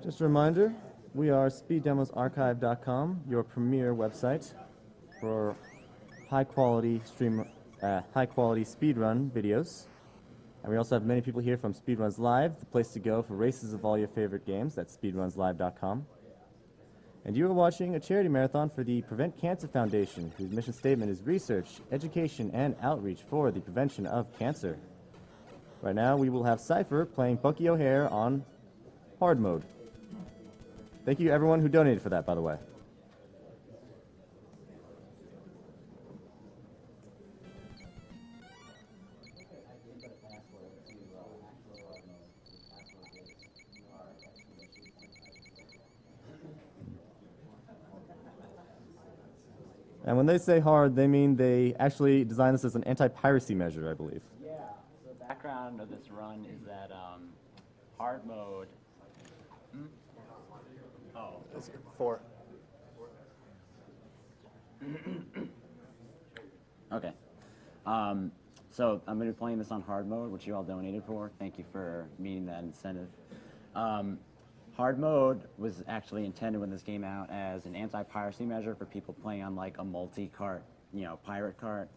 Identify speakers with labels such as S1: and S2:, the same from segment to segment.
S1: Just a reminder, we are SpeedDemosArchive.com, your premier website for high-quality speedrun videos. And we also have many people here from Speedruns Live, the place to go for races of all your favorite games. That's speedrunslive.com. And you are watching a charity marathon for the Prevent Cancer Foundation, whose mission statement is research, education, and outreach for the prevention of cancer. Right now, we will have Cyghfer playing Bucky Hare on hard mode. Thank you, everyone who donated for that, by the way. And when they say hard, they mean they actually designed this as an anti-piracy measure, I believe.
S2: Yeah, so the background of this run is that hard mode... Oh.
S3: That's 4.
S2: Okay. So I'm going to be playing this on hard mode, which you all donated for. Thank you for meeting that incentive. Hard mode was actually intended when this came out as an anti-piracy measure for people playing on like a multi-cart, pirate cart.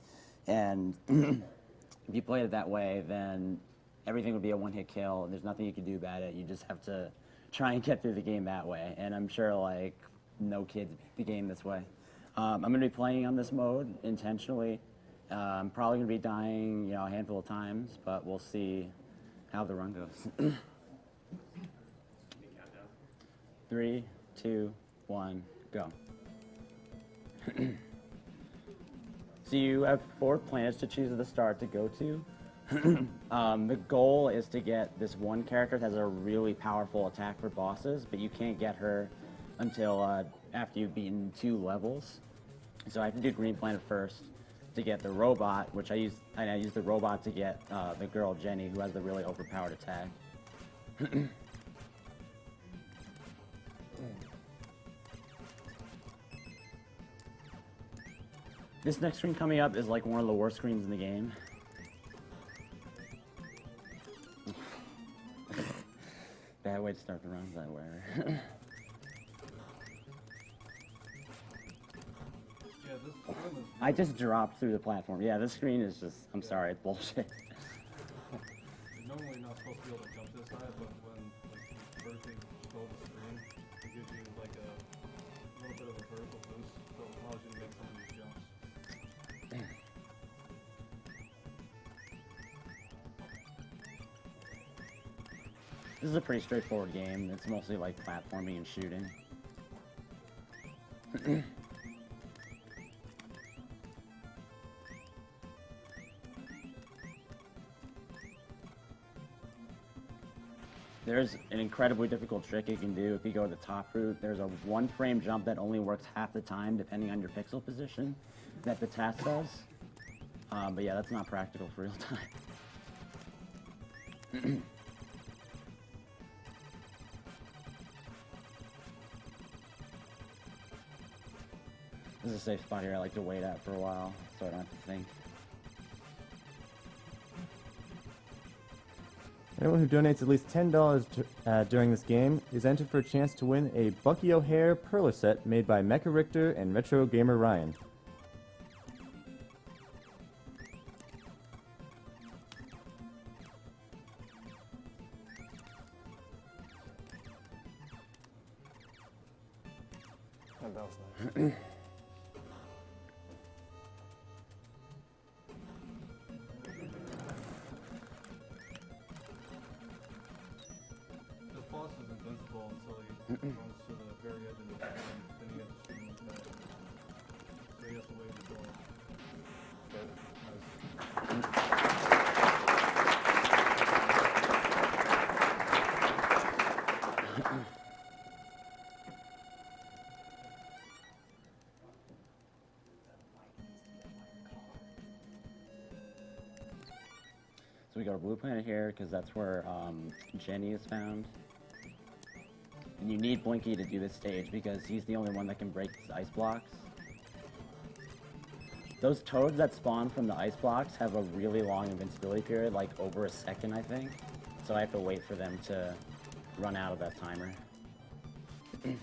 S2: And if you played it that way, then everything would be a one-hit kill, and there's nothing you can do about it. You just have to try and get through the game that way. And I'm sure like no kids beat the game this way. I'm going to be playing on this mode intentionally. I'm probably going to be dying, a handful of times, but we'll see how the run goes. 3, 2, 1, go. So you have 4 planets to choose at the start to go to. The goal is to get this one character that has a really powerful attack for bosses, but you can't get her until after you've beaten 2 levels. So I have to do Green Planet first to get the robot, which I use the robot to get the girl Jenny, who has the really overpowered attack. This next screen coming up is like one of the worst screens in the game. Bad way to start the runs, I wear. I just dropped through the platform. Yeah, this screen is just, I'm sorry, it's bullshit.
S4: You're normally not supposed to be able to jump this high, but when like you vertically scroll the screen, it gives you like a little bit of a vertical boost, so it allows you to make some of these jumps.
S2: This is a pretty straightforward game. It's mostly like platforming and shooting. There's an incredibly difficult trick you can do if you go the top route. There's a 1-frame jump that only works half the time depending on your pixel position that the task does. But yeah, that's not practical for real time. This is a safe spot here I like to wait at for a while so I don't have to think.
S1: Anyone who donates at least $10 during this game is entered for a chance to win a Bucky Hare Perler set made by Mecha Richter and Retro Gamer Ryan.
S4: interval until he runs to the very edge of the track, and then you have to shoot him with that. So he has to wait until
S2: So we got a blue planet here because that's where Jenny is found. And you need Blinky to do this stage because he's the only one that can break these ice blocks. Those toads that spawn from the ice blocks have a really long invincibility period, like over a second, I think. So I have to wait for them to run out of that timer.
S3: Hey,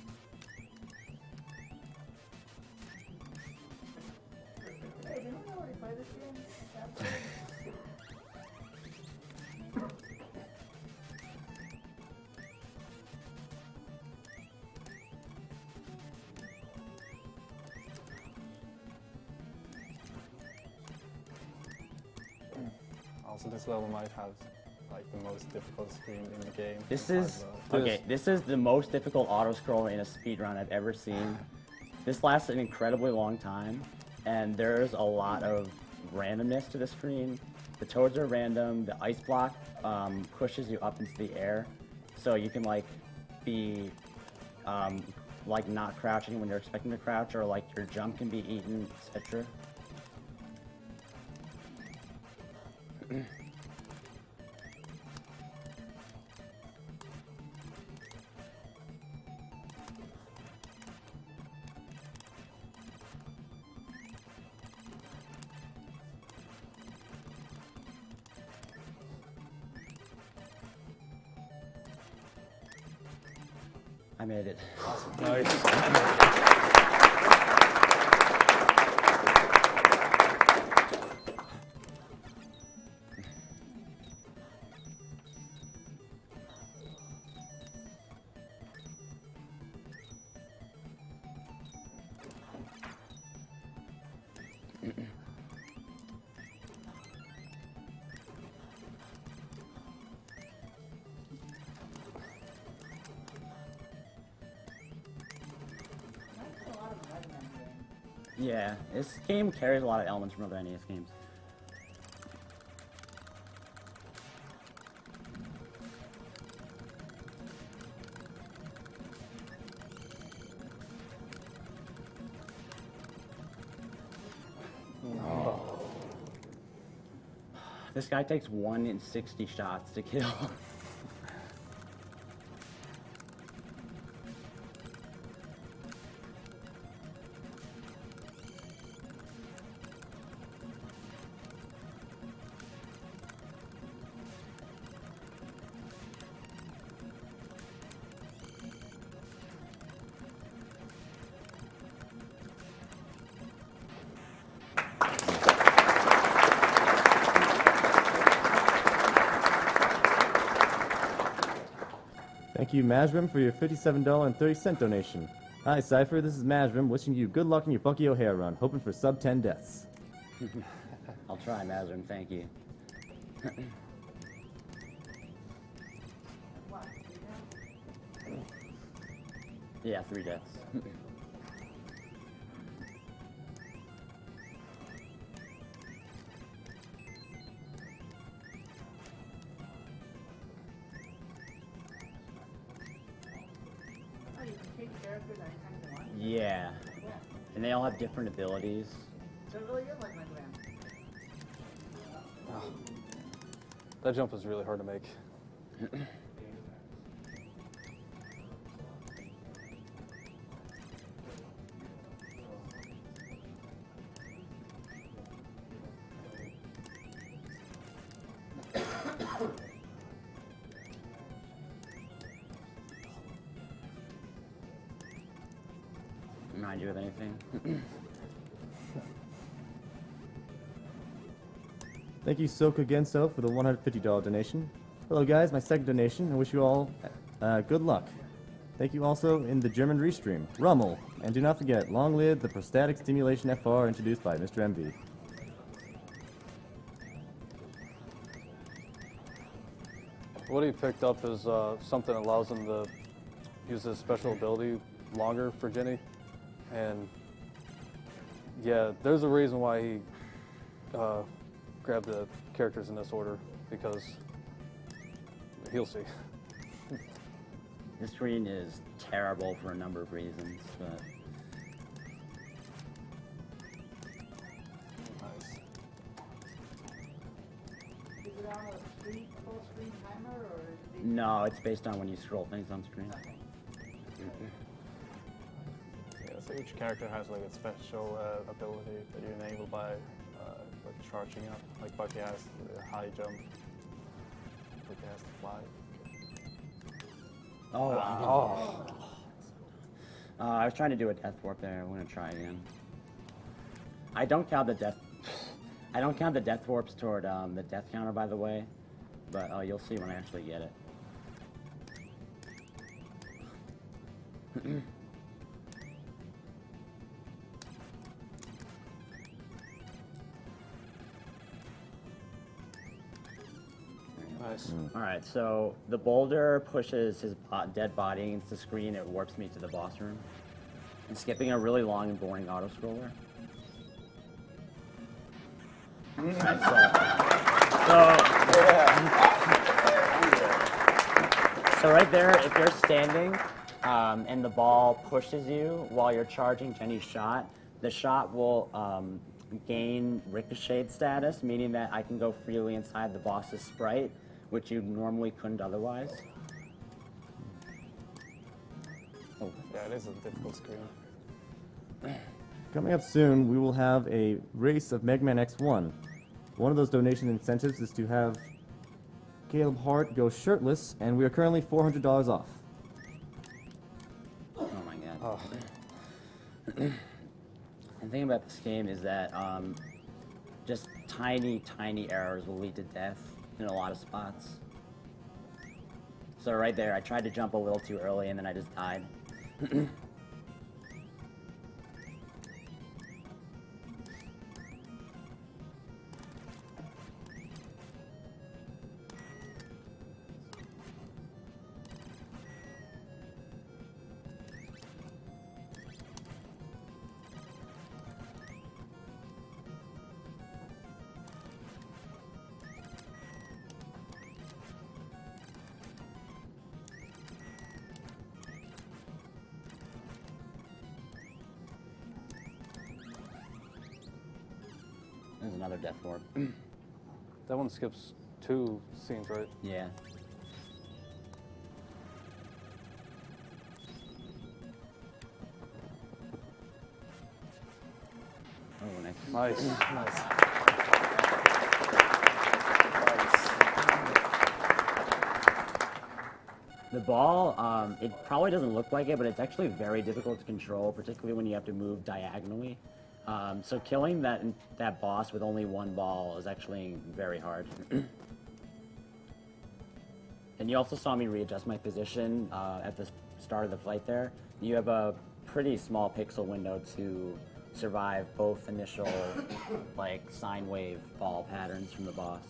S3: didn't we already play this game?
S5: Also, this level might have like the most difficult screen in the game.
S2: This is the most difficult auto scroller in a speedrun I've ever seen. This lasts an incredibly long time, and there's a lot of randomness to the screen. The toads are random. The ice block pushes you up into the air, so you can like be like not crouching when you're expecting to crouch, or like your jump can be eaten, etc. I made it.
S5: Nice.
S2: Yeah, this game carries a lot of elements from other NES games. This guy takes 1 in 60 shots to kill.
S1: Thank you, Mazrim, for your $57.30 donation. Hi, Cyghfer, this is Mazrim, wishing you good luck in your Bucky Hare run, hoping for sub 10 deaths.
S2: I'll try, Mazrim, thank you. Yeah, 3 deaths. Yeah, and they all have different abilities.
S3: So it really is like Mega Man.
S5: Oh, that jump is really hard to make.
S2: Remind you of anything?
S1: Thank you, Soka Genso, for the $150 donation. Hello, guys, my second donation. I wish you all good luck. Thank you also in the German restream, Rummel. And do not forget, long live the prostatic stimulation FR introduced by Mr. MV.
S5: What he picked up is something that allows him to
S4: use his special ability longer for Jenny. And yeah, there's a reason why he grabbed the characters in this order, because he'll see.
S2: This screen is terrible for a number of reasons, but
S5: Nice.
S3: Is it on a full screen timer or is it?
S2: no, it's based on when you scroll things on screen.
S5: Yeah, so each character has like a special ability that you enable by like charging up. Like Bucky has the high jump. Bucky has the fly.
S2: I was trying to do a death warp there. I'm gonna try again. I don't count the death warps toward the death counter, by the way, but you'll see when I actually get it.
S5: Nice.
S2: All right, so the boulder pushes his dead body against the screen. It warps me to the boss room. And skipping a really long and boring auto scroller. Right, so right there, if you're standing and the ball pushes you while you're charging Jenny's shot, the shot will gain ricochet status, meaning that I can go freely inside the boss's sprite, which you normally couldn't otherwise. Oh.
S5: Yeah, it is a difficult screen.
S1: Coming up soon, we will have a race of Mega Man X1. One of those donation incentives is to have Caleb Hart go shirtless, and we are currently $400 off.
S2: Oh my god.
S5: Oh.
S2: The thing about this game is that just tiny errors will lead to death in a lot of spots. So right there, I tried to jump a little too early and then I just died. There's another death warp.
S4: That one skips 2 scenes, right?
S2: Yeah. Oh, next.
S4: Nice.
S5: Nice.
S2: The ball, it probably doesn't look like it, but it's actually very difficult to control, particularly when you have to move diagonally. So killing that boss with only one ball is actually very hard. And you also saw me readjust my position at the start of the fight there. You have a pretty small pixel window to survive both initial like sine wave ball patterns from the boss.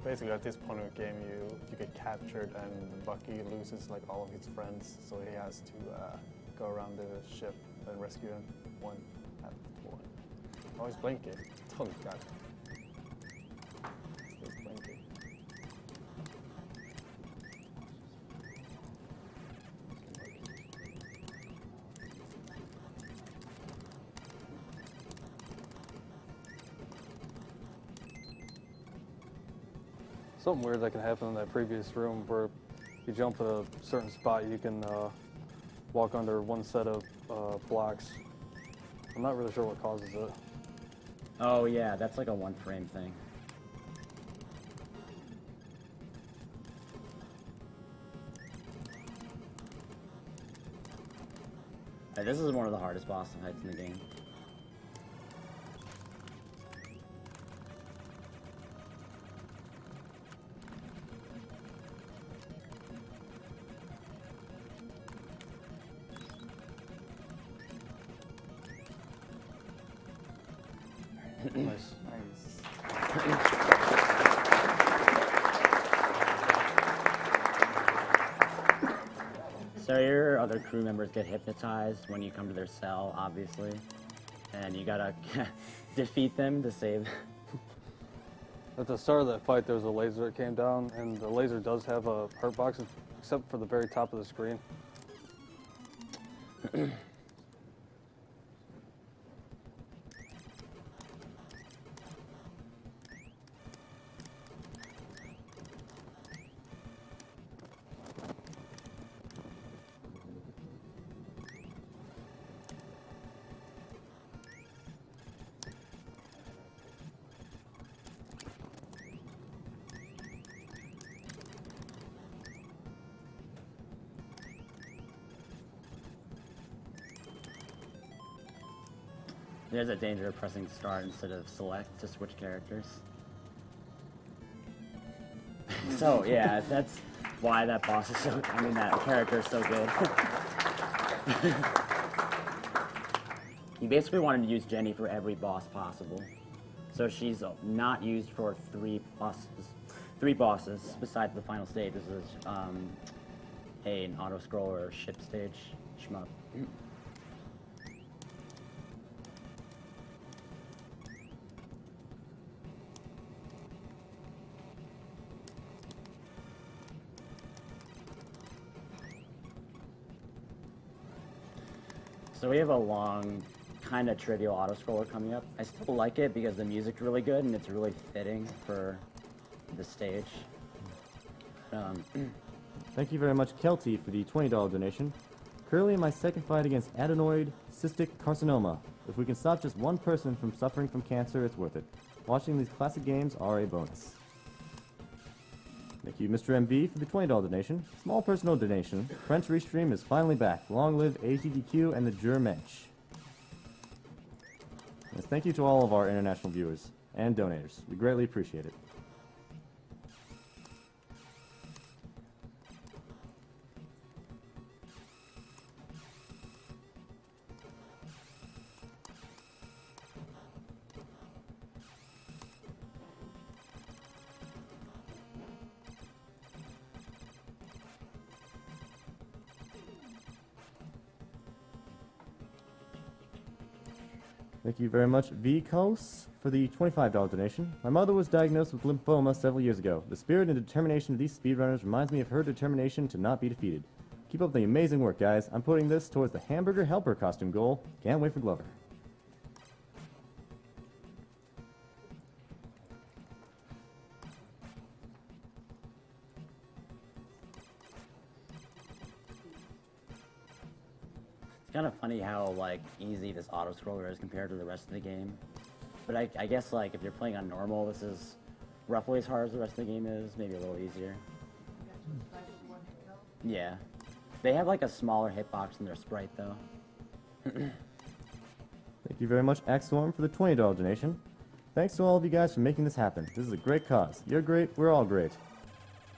S5: Basically, at this point of the game, you get captured and Bucky loses like all of his friends, so he has to go around the ship and rescue them one at one. Oh, he's blinking. Oh god. He's blinking.
S4: Something weird that can happen in that previous room where you jump at a certain spot, you can walk under one set of blocks. I'm not really sure what causes it.
S2: Oh yeah, that's like a one frame thing. This is one of the hardest boss fights in the game.
S4: Nice.
S5: Nice.
S2: So your other crew members get hypnotized when you come to their cell, obviously. And you gotta defeat them to save.
S4: At the start of that fight, there was a laser that came down, and the laser does have a hurt box, except for the very top of the screen.
S2: There's a danger of pressing start instead of select to switch characters. So yeah, that's why that boss is so, I mean that character is so good. You basically wanted to use Jenny for every boss possible. So she's not used for three bosses besides the final stage. This is an auto-scroller ship stage shmup. So we have a long, kind of trivial auto-scroller coming up. I still like it because the music's really good and it's really fitting for the stage.
S1: Thank you very much, Kelty, for the $20 donation. Currently in my second fight against adenoid cystic carcinoma. If we can stop just one person from suffering from cancer, it's worth it. Watching these classic games are a bonus. Thank you, Mr. MV, for the $20 donation. Small personal donation. French Restream is finally back. Long live AGDQ and the Germensch. Yes, thank you to all of our international viewers and donators. We greatly appreciate it. Thank you very much, VCOS, for the $25 donation. My mother was diagnosed with lymphoma several years ago. The spirit and determination of these speedrunners reminds me of her determination to not be defeated. Keep up the amazing work, guys. I'm putting this towards the hamburger helper costume goal. Can't wait for Glover.
S2: It's kind of funny how like easy this auto scroller is compared to the rest of the game. But I guess like if you're playing on normal, this is roughly as hard as the rest of the game is, maybe a little easier. Yeah. They have like a smaller hitbox in their sprite though.
S1: Thank you very much, Axorm, for the $20 donation. Thanks to all of you guys for making this happen. This is a great cause. You're great, we're all great.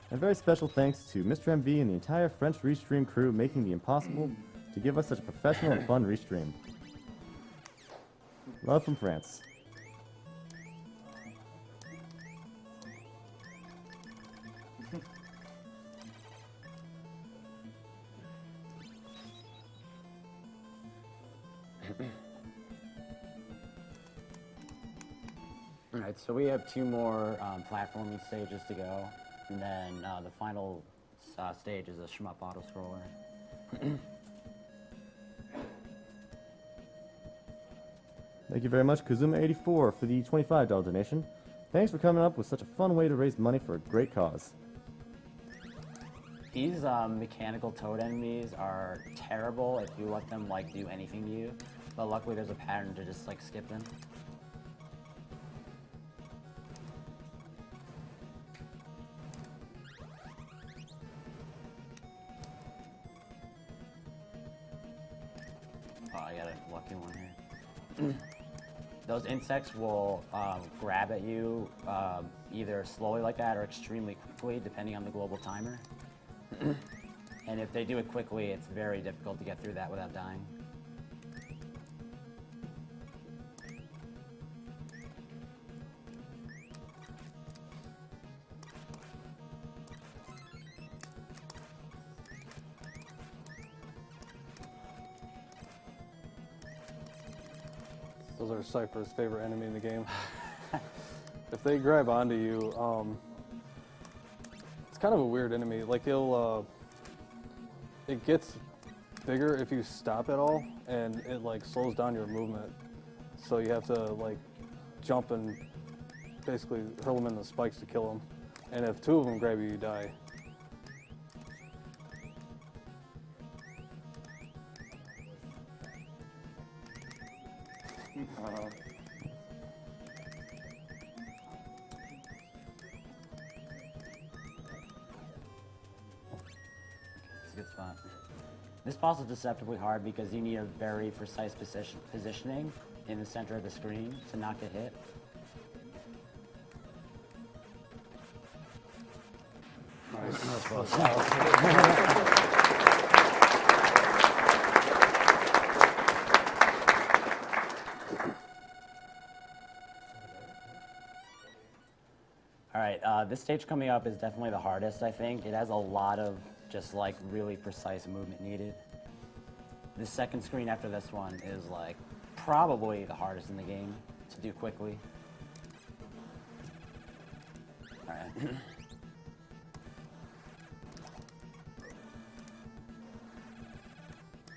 S1: And very special thanks to Mr. MV and the entire French Restream crew making the impossible to give us such a professional and fun restream. Love from France.
S2: Alright, so we have two more platforming stages to go, and then the final stage is a shmup auto-scroller.
S1: Thank you very much, Kazuma84, for the $25 donation. Thanks for coming up with such a fun way to raise money for a great cause.
S2: These mechanical toad enemies are terrible if you let them like do anything to you, but luckily there's a pattern to just like skip them. Oh, I got a lucky one here. Those insects will grab at you either slowly like that or extremely quickly, depending on the global timer. And if they do it quickly, it's very difficult to get through that without dying.
S4: Those are Cypher's favorite enemy in the game. If they grab onto you, it's kind of a weird enemy. Like it gets bigger if you stop at all, and it like slows down your movement. So you have to like jump and basically hurl them in the spikes to kill them. And if two of them grab you, you die.
S2: It's a good spot. This boss is deceptively hard because you need a very precise positioning in the center of the screen to not get hit. All right, this stage coming up is definitely the hardest, I think. It has a lot of just like really precise movement needed. The second screen after this one is like probably the hardest in the game to do quickly. All right.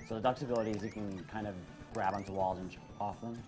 S2: So the Duck's ability is you can kind of grab onto walls and jump off them.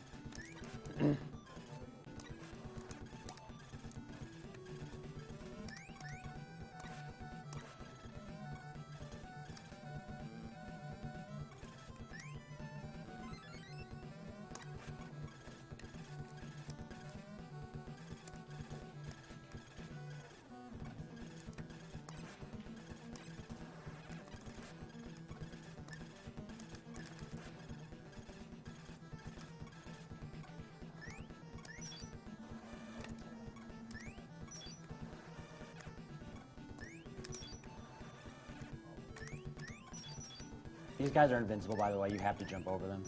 S2: These guys are invincible, by the way. You have to jump over them.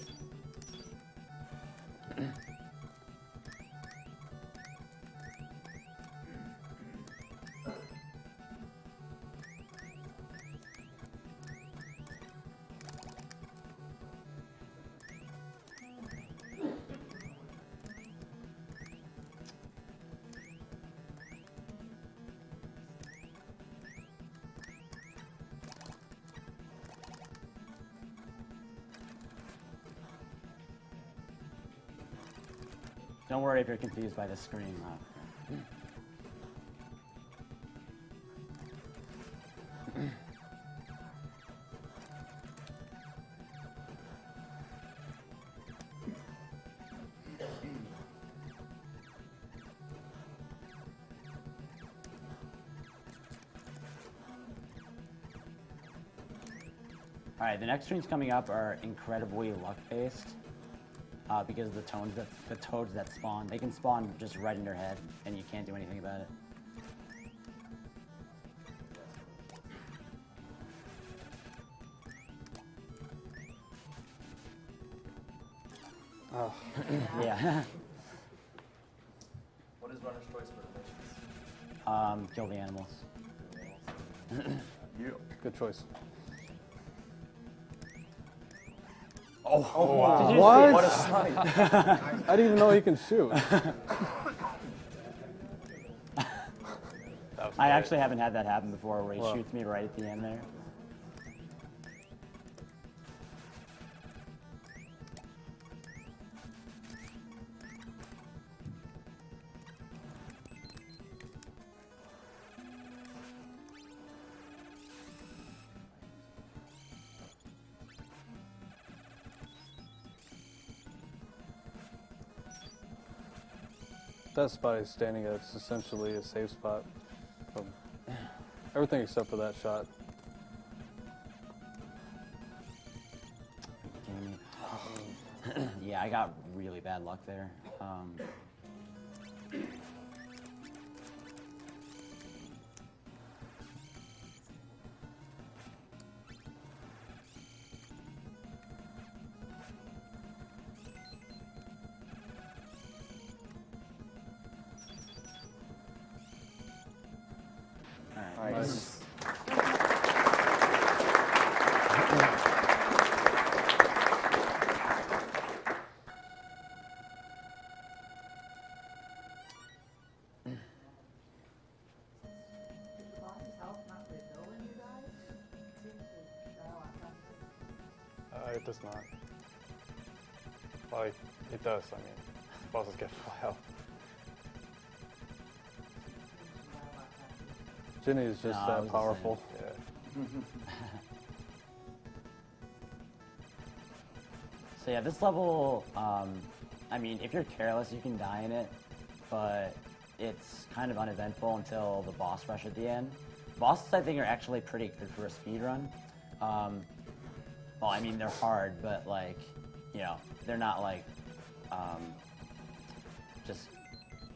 S2: Don't worry if you're confused by the screen. All right, the next screens coming up are incredibly luck-based. Because of the toads that spawn, they can spawn just right in your head, and you can't do anything about it.
S4: Oh.
S2: Yeah.
S1: What is runner's choice for the missions?
S2: Kill the animals.
S4: Good choice.
S1: Oh, wow.
S2: Did you
S4: What?
S2: see?
S1: What a sight.
S4: I didn't even know he can shoot.
S2: I actually haven't had that happen before, where he shoots me right at the end there.
S4: That spot he's standing at is essentially a safe spot from everything except for that shot.
S2: Yeah, I got really bad luck there.
S1: Nice.
S5: does not. Well, it does. I mean, bosses get full health. Ginny is just
S2: No, it was the
S5: powerful. Yeah.
S2: So yeah, this level, I mean, if you're careless, you can die in it, but it's kind of uneventful until the boss rush at the end. Bosses, I think, are actually pretty good for a speed run. Well, I mean, they're hard, but like, you know, they're not like, just,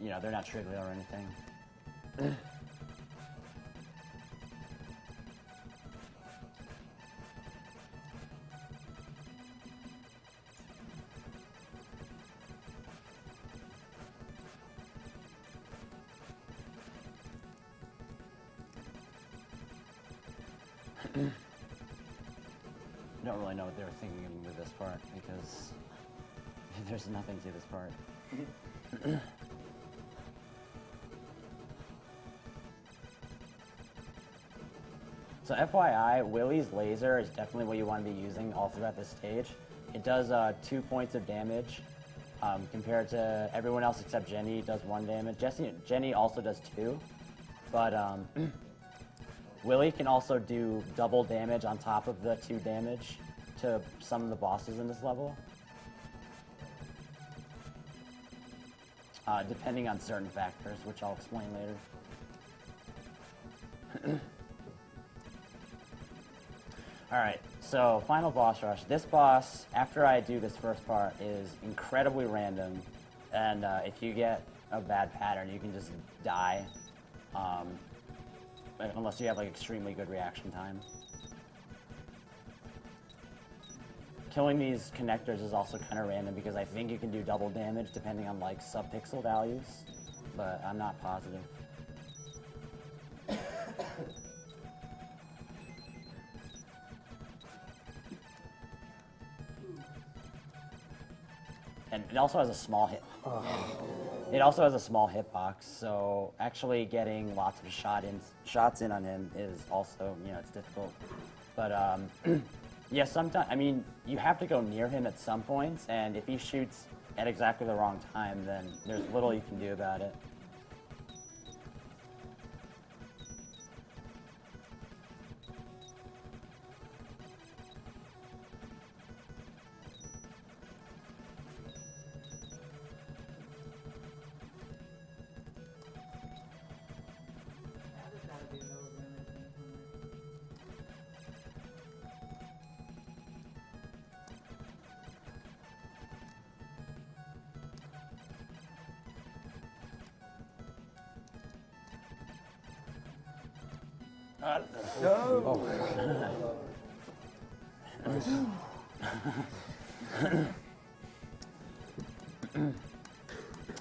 S2: you know, they're not trivial or anything. I don't really know what they were thinking with this part because there's nothing to this part. So FYI, Willie's laser is definitely what you want to be using all throughout this stage. It does 2 points of damage compared to everyone else except Jenny does 1 damage. Jenny also does 2, but Willie can also do double damage on top of the 2 damage to some of the bosses in this level. Depending on certain factors, which I'll explain later. Alright, so final boss rush. This boss, after I do this first part, is incredibly random, and if you get a bad pattern, you can just die. Unless you have like extremely good reaction time. Killing these connectors is also kind of random because I think you can do double damage depending on like sub-pixel values, but I'm not positive. And it also has a small hit. It also has a small hitbox, so actually getting lots of shots in on him is also, you know, it's difficult. But yeah, sometimes, I mean, you have to go near him at some points, and if he shoots at exactly the wrong time, then there's little you can do about it.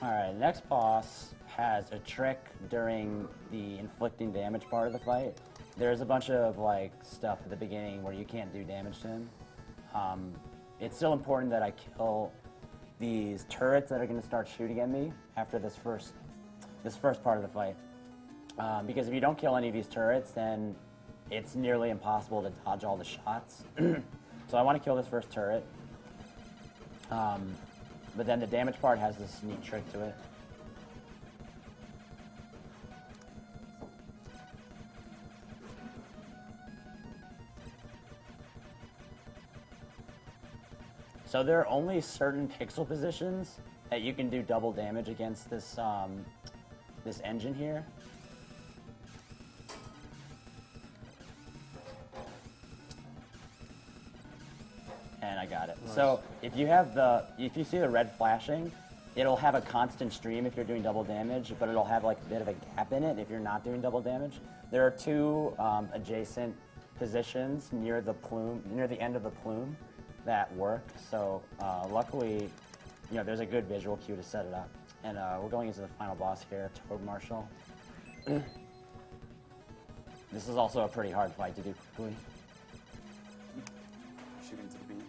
S2: Alright, next boss has a trick during the inflicting damage part of the fight. There's a bunch of like stuff at the beginning where you can't do damage to him. It's still important that I kill these turrets that are going to start shooting at me after this first part of the fight. Because if you don't kill any of these turrets, then it's nearly impossible to dodge all the shots. So I want to kill this first turret. But then the damage part has this neat trick to it. So there are only certain pixel positions that you can do double damage against this this engine here. And I got it. Nice. So if you see the red flashing, it'll have a constant stream if you're doing double damage, but it'll have like a bit of a gap in it if you're not doing double damage. There are 2 adjacent positions near the plume, near the end of the plume, that work. So luckily, you know, there's a good visual cue to set it up. And we're going into the final boss here, Toad Marshal. This is also a pretty hard fight to do quickly.
S6: Shoot into the beam.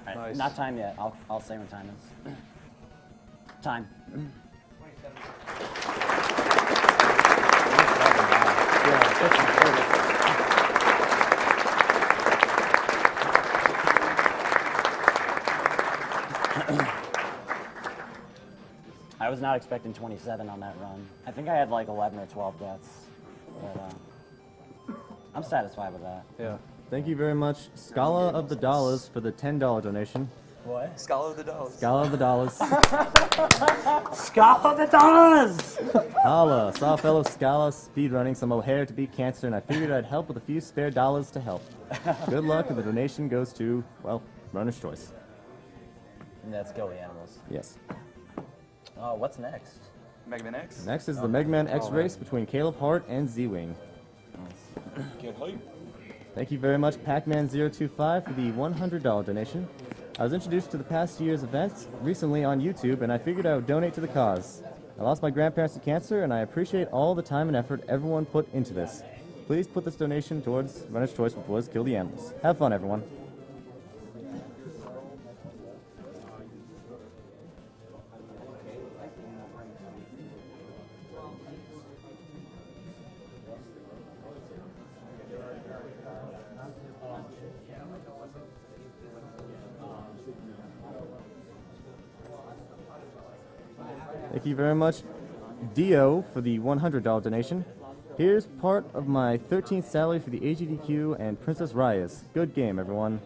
S2: Alright,
S5: Nice.
S2: Not time yet. I'll say when time is. Time. I was not expecting 27 on that run. I think I had like 11 or 12 deaths, but I'm satisfied with that.
S5: Yeah.
S1: Thank you very much, Scala of the Dollars, for the $10 donation.
S2: What?
S6: Scholar of the Dolls.
S1: Scala of the Dollars.
S2: Scala the dollars!
S1: Holla, saw a fellow Scala speedrunning some O'Hare to beat cancer, and I figured I'd help with a few spare dollars to help. Good luck, and the donation goes to, well, runner's choice.
S2: And that's Kill the Animals.
S1: Yes.
S2: Oh, what's next?
S6: Mega Man X.
S1: Next is the Mega Man X race between Caleb Hart and Z-Wing.
S6: Get hype.
S1: Thank you very much, Pac-Man025, for the $100 donation. I was introduced to the past year's events recently on YouTube, and I figured I would donate to the cause. I lost my grandparents to cancer, and I appreciate all the time and effort everyone put into this. Please put this donation towards runner's choice, which was Kill the Animals. Have fun, everyone. Thank you very much, Dio, for the $100 donation. Here's part of my 13th salary for the AGDQ and Princess Reyes. Good game, everyone.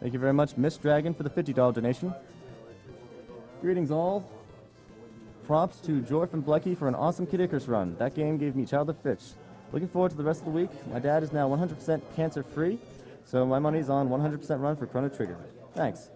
S1: Thank you very much, Miss Dragon, for the $50 donation. Greetings, all. Props to Jorf and Bucky for an awesome Kid Icarus run. That game gave me childhood fitch. Looking forward to the rest of the week. My dad is now 100% cancer-free, so my money's on 100% run for Chrono Trigger. Thanks.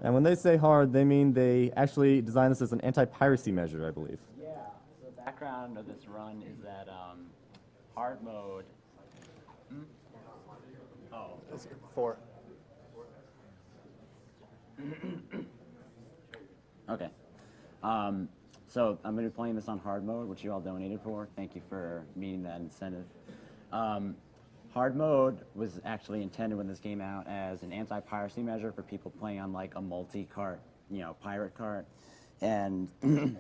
S1: And when they say hard, they mean they actually designed this as an anti-piracy measure, I believe.
S2: Yeah, so the background of this run is that hard mode. Oh.
S5: It's 4.
S2: Okay. So I'm going to be playing this on hard mode, which you all donated for. Thank you for meeting that incentive. Hard mode was actually intended when this came out as an anti-piracy measure for people playing on like a multi-cart, pirate cart. And if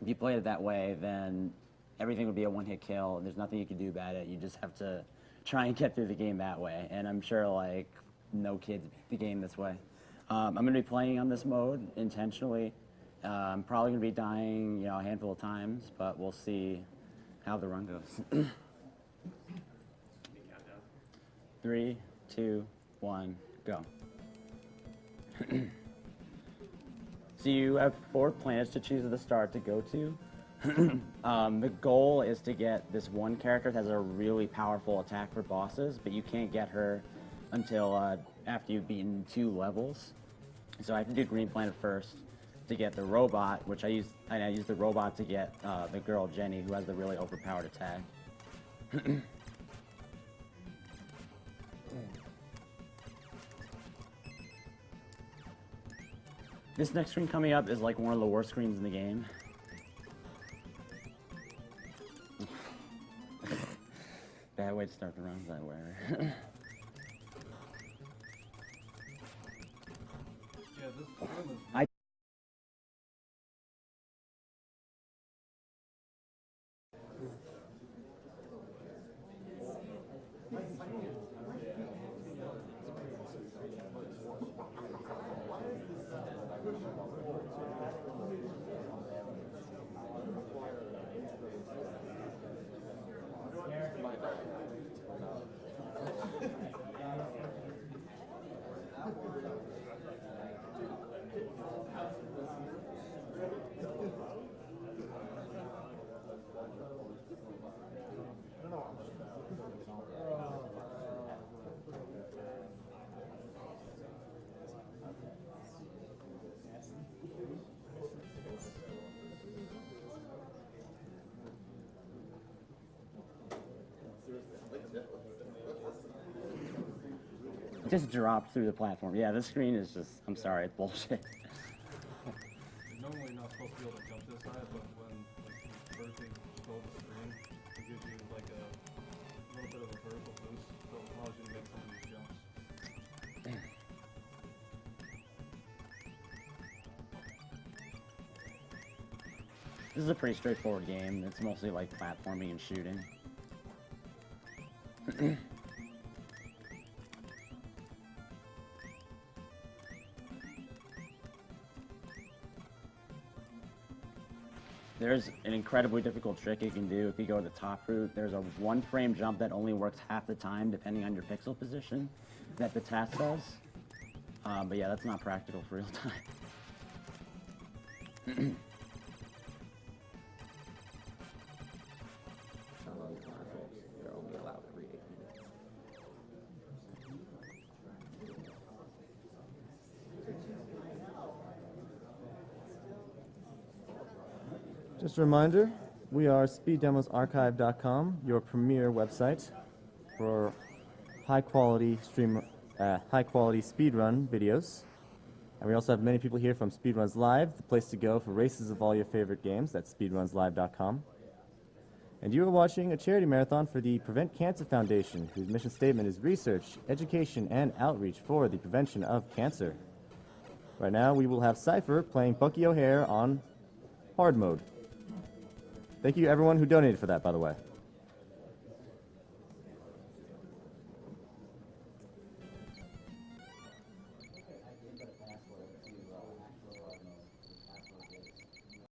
S2: you played it that way, then everything would be a one-hit kill, and there's nothing you can do about it. You just have to try and get through the game that way. And I'm sure like no kids beat the game this way. I'm going to be playing on this mode intentionally. I'm probably going to be dying, a handful of times, but we'll see how the run goes. 3, 2, 1, go. So you have 4 planets to choose at the start to go to. The goal is to get this one character that has a really powerful attack for bosses, but you can't get her until after you've beaten 2 levels. So I have to do Green Planet first to get the robot, which I use the robot to get the girl Jenny, who has the really overpowered attack. This next screen coming up is like one of the worst screens in the game. Bad way to start the runs, I wear.
S4: Yeah, this room is
S2: It just dropped through the platform. Yeah, this screen is just, I'm sorry, it's bullshit.
S4: You're normally not supposed to be able to jump this high, but when like, you vertically scroll the screen, it gives you like a little bit of a vertical boost, so it allows you to make some of these jumps.
S2: This is a pretty straightforward game. It's mostly like platforming and shooting. There's an incredibly difficult trick you can do if you go the top route. There's a 1-frame jump that only works half the time depending on your pixel position that the task does. But yeah, that's not practical for real time.
S1: Just a reminder, we are SpeedDemosArchive.com, your premier website for high-quality speedrun videos. And we also have many people here from Speedruns Live, the place to go for races of all your favorite games. That's SpeedrunsLive.com. And you are watching a charity marathon for the Prevent Cancer Foundation, whose mission statement is research, education, and outreach for the prevention of cancer. Right now, we will have Cyghfer playing Bucky Hare on hard mode. Thank you, everyone who donated for that, by the way.